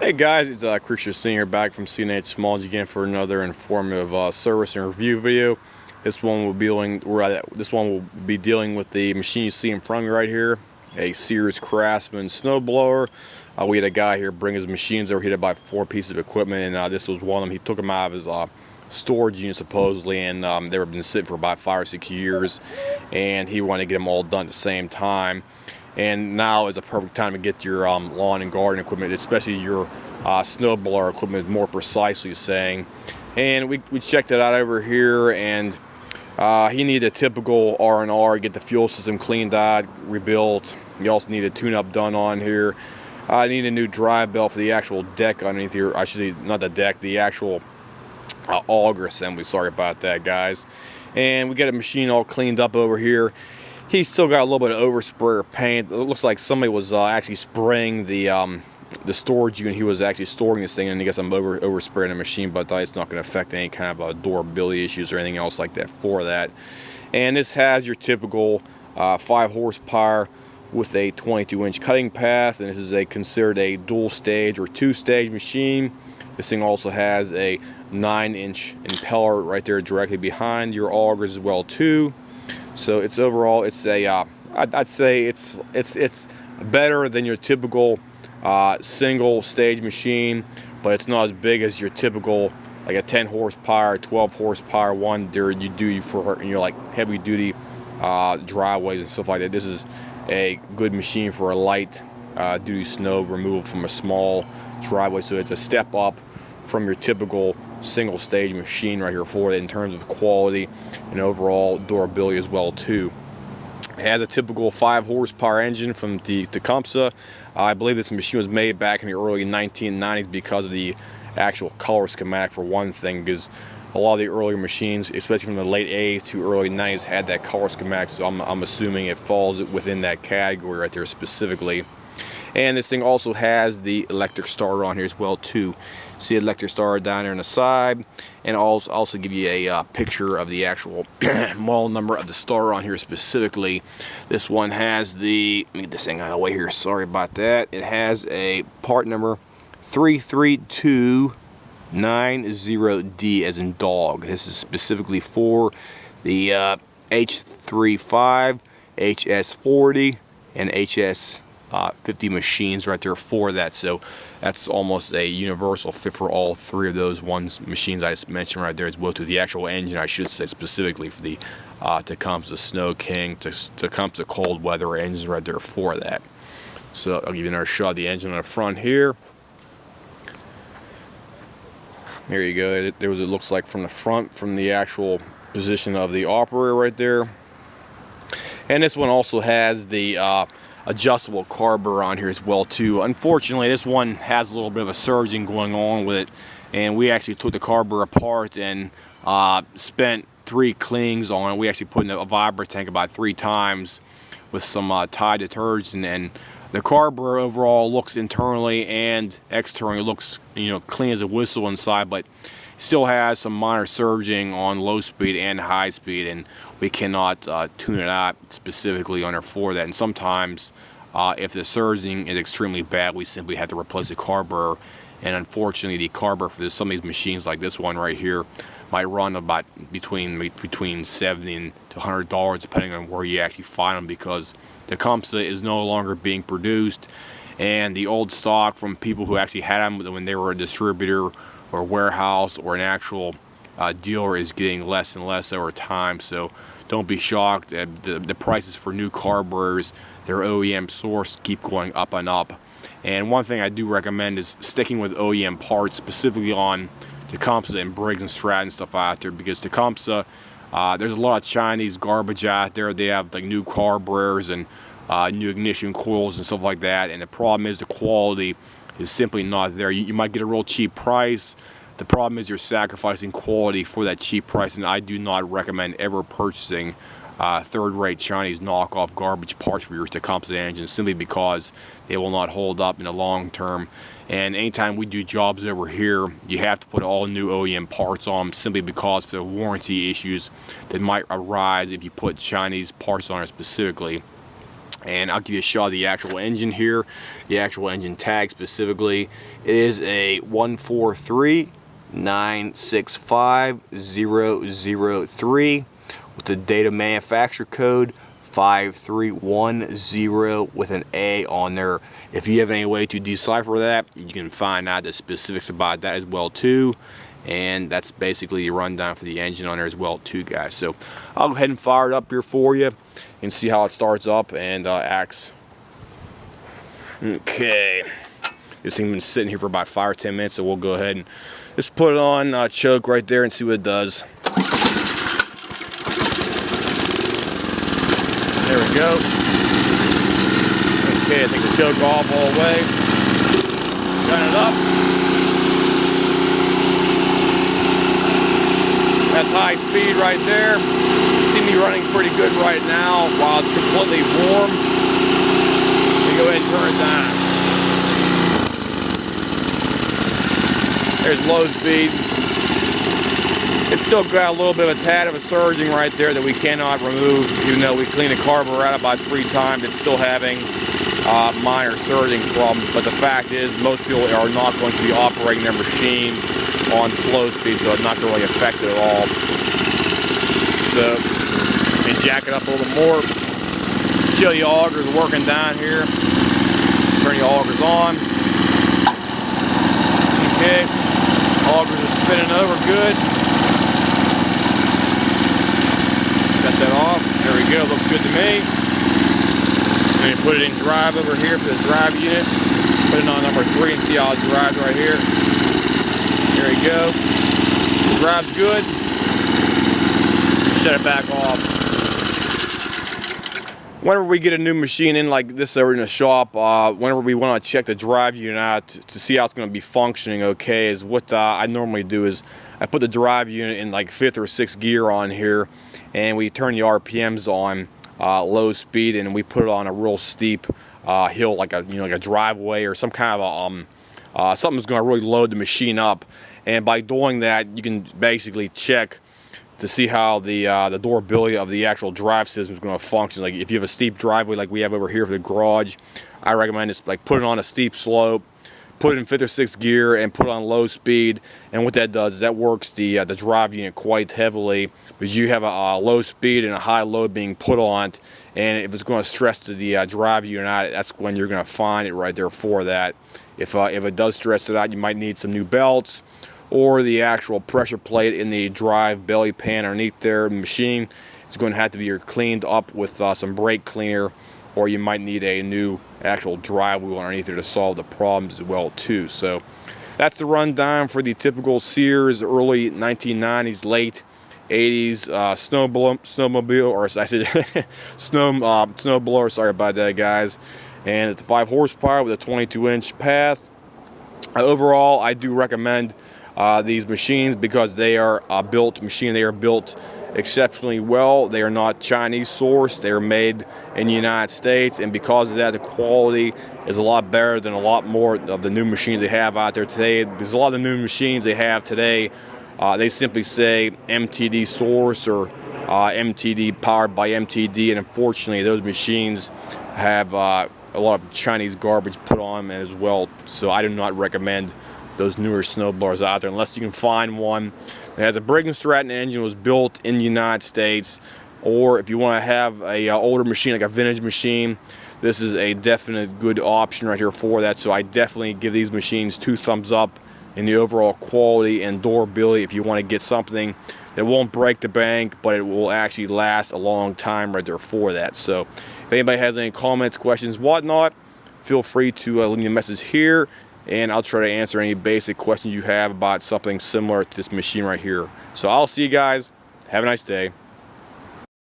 Hey guys, it's Christian here back from CNH Smalls again for another informative service and review video. This one will be dealing with the machine you see in front of me right here, a Sears Snowblower. We had a guy here bring his machines over. He had about 4 pieces of equipment, and this was one of them. He took them out of his storage unit supposedly, and they were been sitting for about 5 or 6 years, and he wanted to get them all done at the same time. And now is a perfect time to get your lawn and garden equipment, especially your snowblower equipment, more precisely saying. And we checked it out over here, and he needed a typical R&R, get the fuel system cleaned out, rebuilt. You also need a tune-up done on here. I need a new drive belt for the actual deck underneath here. I should say, not the deck, the actual auger assembly. Sorry about that, guys. And we got a machine all cleaned up over here. He's still got a little bit of overspray paint. It looks like somebody was actually spraying the storage unit. He was actually storing this thing, and he got some overspray in the machine, but it's not going to affect any kind of durability issues or anything else like that for that. And this has your typical 5 horsepower with a 22-inch cutting path, and this is considered a dual stage or 2-stage machine. This thing also has a 9-inch impeller right there directly behind your augers as well too. So it's overall, it's a I'd say it's better than your typical single stage machine, but it's not as big as your typical like a 10 horsepower, 12 horsepower one you do for like heavy duty driveways and stuff like that. This is a good machine for a light duty snow removal from a small driveway. So it's a step up from your typical single stage machine right here for it in terms of quality and overall durability as well too. It has a typical 5 horsepower engine from the Tecumseh. I believe this machine was made back in the early 1990s because of the actual color schematic for one thing, because a lot of the earlier machines, especially from the late 80s to early 90s, had that color schematic, so I'm assuming it falls within that category right there specifically. And this thing also has the electric starter on here as well too. See the electric starter down there on the side, and I'll also give you a picture of the actual model number of the starter on here specifically. This one has the, let me get this thing out of the way here, sorry about that. It has a part number 33290D as in dog. This is specifically for the H35, HS40, and HS50 machines right there for that. So that's almost a universal fit for all 3 of those machines I just mentioned right there, as well to the actual engine, I should say, specifically for the Tecumseh Snow King, Tecumseh cold weather engines right there for that. So I'll give you another shot of the engine on the front here. There you go. There's what it looks like from the front, from the actual position of the operator right there. And this one also has the adjustable carburetor on here as well too. Unfortunately, this one has a little bit of a surging going on with it, and we actually took the carburetor apart and spent 3 cleans on it. We actually put in a vibrator tank about 3 times with some Tide detergent, and the carburetor overall looks internally and externally looks, clean as a whistle inside, but still has some minor surging on low speed and high speed, and we cannot tune it out specifically on there for that. And sometimes if the surging is extremely bad, we simply have to replace the carburetor. And unfortunately, the carburetor for some of these machines like this one right here might run about between $70 to $100 depending on where you actually find them, because the Tecumseh is no longer being produced, and the old stock from people who actually had them when they were a distributor or warehouse or an actual dealer is getting less and less over time. So don't be shocked. The prices for new carburetors, their OEM source, keep going up and up. And one thing I do recommend is sticking with OEM parts, specifically on Tecumseh and Briggs and Stratton stuff out there, because Tecumseh, there's a lot of Chinese garbage out there. They have like new carburetors and new ignition coils and stuff like that, and the problem is the quality is simply not there. You might get a real cheap price. The problem is you're sacrificing quality for that cheap price, and I do not recommend ever purchasing third-rate Chinese knockoff garbage parts for your Tecumseh engine, simply because they will not hold up in the long term. And anytime we do jobs over here, you have to put all new OEM parts on them, simply because of the warranty issues that might arise if you put Chinese parts on it specifically. And I'll give you a shot of the actual engine here, the actual engine tag specifically. It is a 143965003 with the date of manufacture code 5310 with an A on there. If you have any way to decipher that, you can find out the specifics about that as well too. And that's basically the rundown for the engine on there as well too, guys. So I'll go ahead and fire it up here for you and see how it starts up and acts. Okay, this thing's been sitting here for about 5 or 10 minutes, so we'll go ahead and just put it on choke right there and see what it does. There we go. Okay, I take the choke off all the way. Turn it up. That's high speed right there. See me running pretty good right now while it's completely warm. Let me go ahead and turn it down. There's low speed. It's still got a little bit of a tad of a surging right there that we cannot remove. Even though we clean the carburetor out about 3 times, it's still having minor surging problems. But the fact is, most people are not going to be operating their machine on slow speed, so it's not going to really affect it at all. So, let me jack it up a little bit more. Show the augers working down here. Turn the augers on. Okay, augers are spinning over good. Set that off. There we go, looks good to me. Let me put it in drive over here for the drive unit. Put it on number 3 and see how it drives right here. There we go. Drives good. Shut it back off. Whenever we get a new machine in like this over in the shop, whenever we want to check the drive unit out to see how it's going to be functioning okay, is what I normally do is I put the drive unit in like 5th or 6th gear on here, and we turn the RPMs on low speed, and we put it on a real steep hill, like a like a driveway or some kind of something that's going to really load the machine up. And by doing that, you can basically check to see how the durability of the actual drive system is going to function. Like if you have a steep driveway like we have over here for the garage, I recommend just like put it on a steep slope, put it in 5th or 6th gear, and put it on low speed. And what that does is that works the drive unit quite heavily, because you have a low speed and a high load being put on it. And if it's going to stress to the drive unit out, that's when you're going to find it right there for that. If it does stress it out, you might need some new belts, or the actual pressure plate in the drive belly pan underneath there. The machine is going to have to be cleaned up with some brake cleaner, or you might need a new actual drive wheel underneath there to solve the problems as well too. So that's the rundown for the typical Sears early 1990s, late 80s snowmobile, or I said snowblower. Sorry about that, guys. And it's a 5 horsepower with a 22-inch path. Overall, I do recommend these machines because they are built exceptionally well. They are not Chinese sourced. They are made in the United States, and because of that, the quality is a lot better than a lot more of the new machines they have out there today. Because a lot of the new machines they have today, they simply say MTD source or MTD powered by MTD, and unfortunately those machines have a lot of Chinese garbage put on them as well. So I do not recommend those newer snowblowers out there unless you can find one that has a Briggs & Stratton engine, was built in the United States. Or if you want to have a older machine, like a vintage machine, this is a definite good option right here for that. So I definitely give these machines 2 thumbs up in the overall quality and durability if you want to get something that won't break the bank, but it will actually last a long time right there for that. So if anybody has any comments, questions, whatnot, feel free to leave me a message here, and I'll try to answer any basic questions you have about something similar to this machine right here. So I'll see you guys. Have a nice day.